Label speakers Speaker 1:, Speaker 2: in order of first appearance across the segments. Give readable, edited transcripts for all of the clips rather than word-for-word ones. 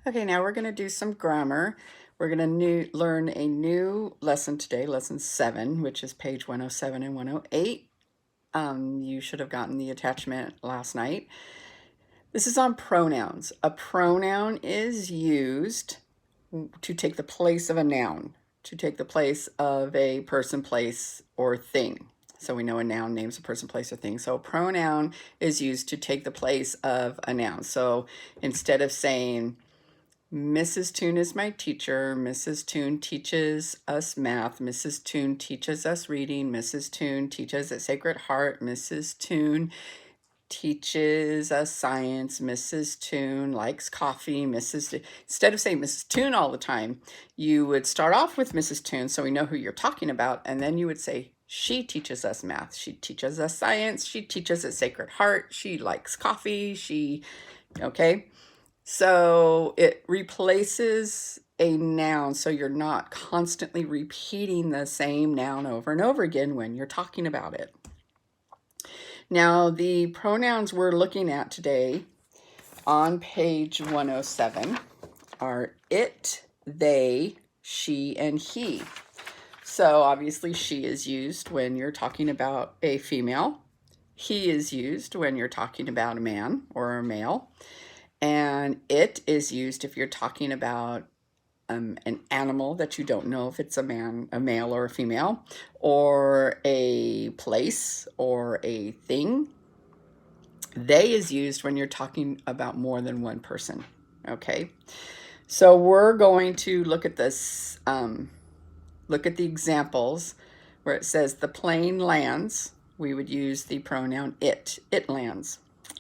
Speaker 1: Okay, now we're going to do some grammar. We're going to learn a new lesson today, lesson 7, which is page 107 and 108. You should have gotten the attachment last night. This is on pronouns. A pronoun is used to take the place of a noun, to take the place of a person, place, or thing. So we know a noun names a person, place, or thing. So a pronoun is used to take the place of a noun. So instead of saying, Mrs. Toon is my teacher. Mrs. Toon teaches us math. Mrs. Toon teaches us reading. Mrs. Toon teaches at Sacred Heart. Mrs. Toon teaches us science. Mrs. Toon likes coffee. Instead of saying Mrs. Toon all the time, you would start off with Mrs. Toon so we know who you're talking about, and then you would say, she teaches us math. She teaches us science. She teaches at Sacred Heart. She likes coffee. Okay? So it replaces a noun, so you're not constantly repeating the same noun over and over again when you're talking about it. Now, the pronouns we're looking at today on page 107 are it, they, she, and he. So obviously she is used when you're talking about a female. He is used when you're talking about a man or a male. And it is used if you're talking about an animal that you don't know if it's a male or a female, or a place or a thing. They is used when you're talking about more than one person. Okay, so we're going to look at this, look at the examples where it says the plane lands. We would use the pronoun it lands.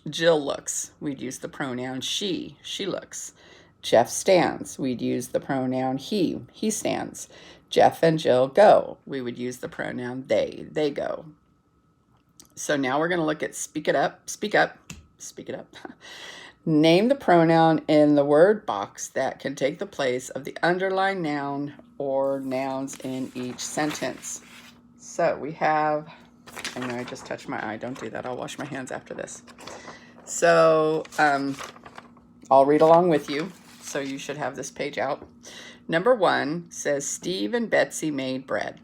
Speaker 1: Jill looks, we'd use the pronoun she looks. Jeff stands, we'd use the pronoun he stands. Jeff and Jill go, we would use the pronoun they go. So now we're going to look at speak it up. Name the pronoun in the word box that can take the place of the underlined noun or nouns in each sentence. So we have, I know I just touched my eye, don't do that, I'll wash my hands after this. So I'll read along with you. So you should have this page out. Number 1 says Steve and Betsy made bread.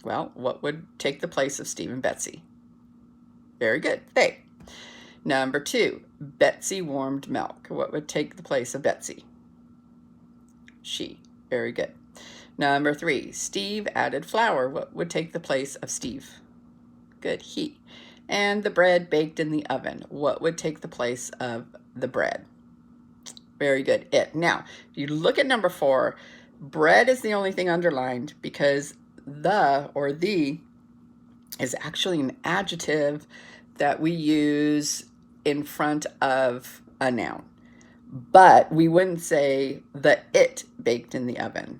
Speaker 1: Well, what would take the place of Steve and Betsy? Very good, they. Number 2, Betsy warmed milk. What would take the place of Betsy? She. Very good. Number 3, Steve added flour. What would take the place of Steve? Good, he. And the bread baked in the oven. What would take the place of the bread? Very good, it. Now, if you look at number 4, bread is the only thing underlined because the or the is actually an adjective that we use in front of a noun. But we wouldn't say the it baked in the oven.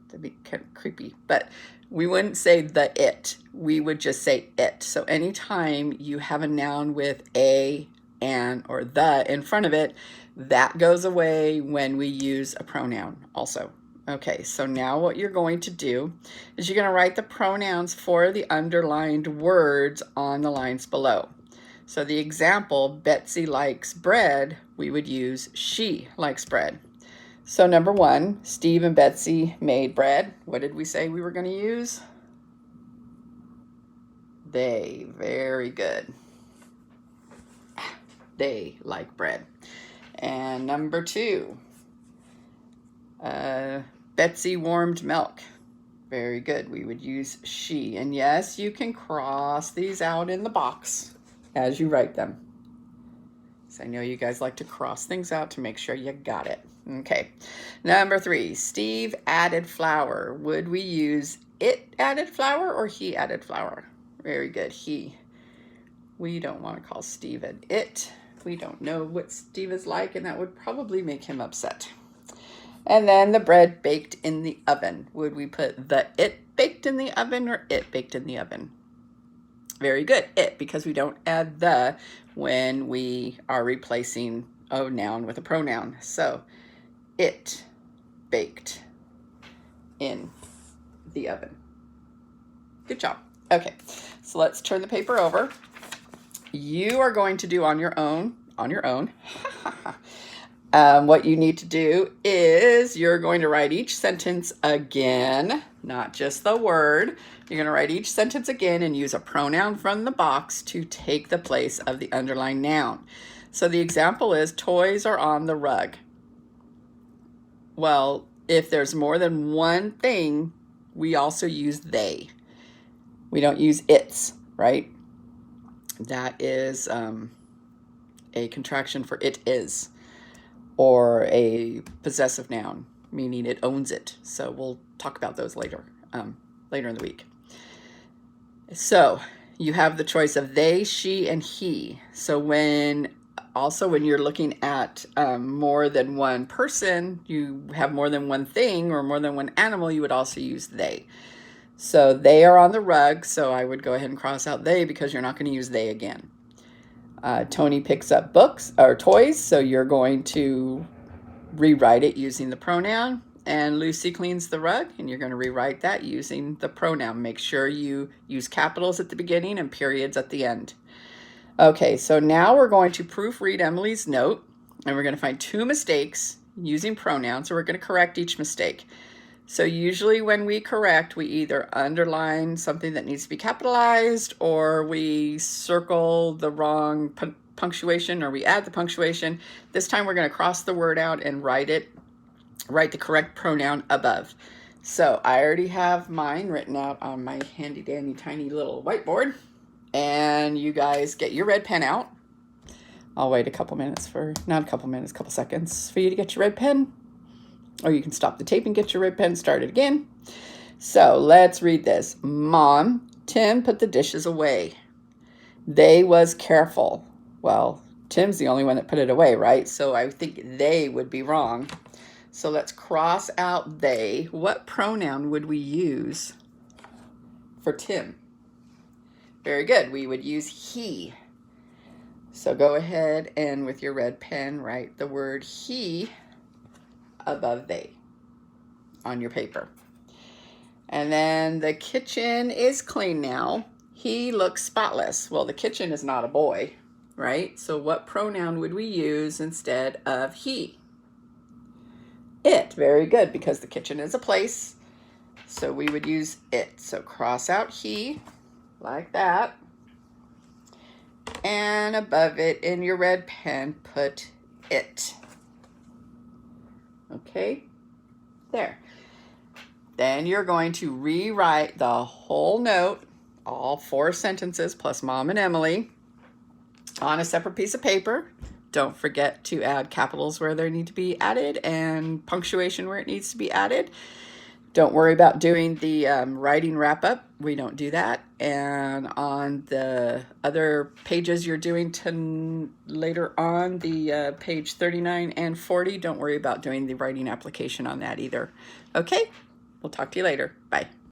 Speaker 1: That'd be kind of creepy. But we wouldn't say the it. We would just say it. So anytime you have a noun with a, an, or the in front of it, that goes away when we use a pronoun also. Okay, so now what you're going to do is you're going to write the pronouns for the underlined words on the lines below. So the example, Betsy likes bread, we would use she likes bread. So number 1, Steve and Betsy made bread. What did we say we were going to use? They. Very good. They like bread. And number 2, Betsy warmed milk. Very good. We would use she. And yes, you can cross these out in the box as you write them. So I know you guys like to cross things out to make sure you got it. Okay. Number 3, Steve added flour. Would we use it added flour or he added flour? Very good, he. We don't want to call Steve an it. We don't know what Steve is like, and that would probably make him upset. And then the bread baked in the oven. Would we put the it baked in the oven or it baked in the oven? Very good, it, because we don't add the when we are replacing a noun with a pronoun. So it baked in the oven. Good job. Okay, so let's turn the paper over. You are going to do on your own, What you need to do is you're going to write each sentence again, not just the word. You're going to write each sentence again and use a pronoun from the box to take the place of the underlined noun. So the example is, toys are on the rug. Well, if there's more than one thing, we also use they. We don't use its, right? That is a contraction for it is, or a possessive noun, meaning it owns it. So we'll talk about those later, later in the week. So you have the choice of they, she, and he. So when you're looking at more than one person, you have more than one thing or more than one animal, you would also use they. So they are on the rug, so I would go ahead and cross out they because you're not going to use they again. Tony picks up books or toys, so you're going to rewrite it using the pronoun. And Lucy cleans the rug, and you're going to rewrite that using the pronoun. Make sure you use capitals at the beginning and periods at the end. Okay, so now we're going to proofread Emily's note, and we're going to find 2 mistakes using pronouns, so we're going to correct each mistake. So usually when we correct, we either underline something that needs to be capitalized, or we circle the wrong punctuation, or we add the punctuation. This time we're going to cross the word out and write the correct pronoun above. So I already have mine written out on my handy dandy tiny little whiteboard, and you guys get your red pen out. I'll wait a couple seconds for you to get your red pen. Or you can stop the tape and get your red pen started again. So let's read this. Mom, Tim put the dishes away. They was careful. Well, Tim's the only one that put it away, right? So I think they would be wrong. So let's cross out they. What pronoun would we use for Tim? Very good. We would use he. So go ahead and with your red pen, write the word he above they on your paper. And then the kitchen is clean now. He looks spotless. Well, the kitchen is not a boy, right? So what pronoun would we use instead of he? It. Very good, because the kitchen is a place. So we would use it. So cross out he like that. And above it in your red pen, put it. Okay, there. Then you're going to rewrite the whole note, all 4 sentences plus Mom and Emily, on a separate piece of paper. Don't forget to add capitals where they need to be added and punctuation where it needs to be added. Don't worry about doing the writing wrap-up. We don't do that. And on the other pages you're doing later on, the page 39 and 40, don't worry about doing the writing application on that either. Okay, we'll talk to you later. Bye.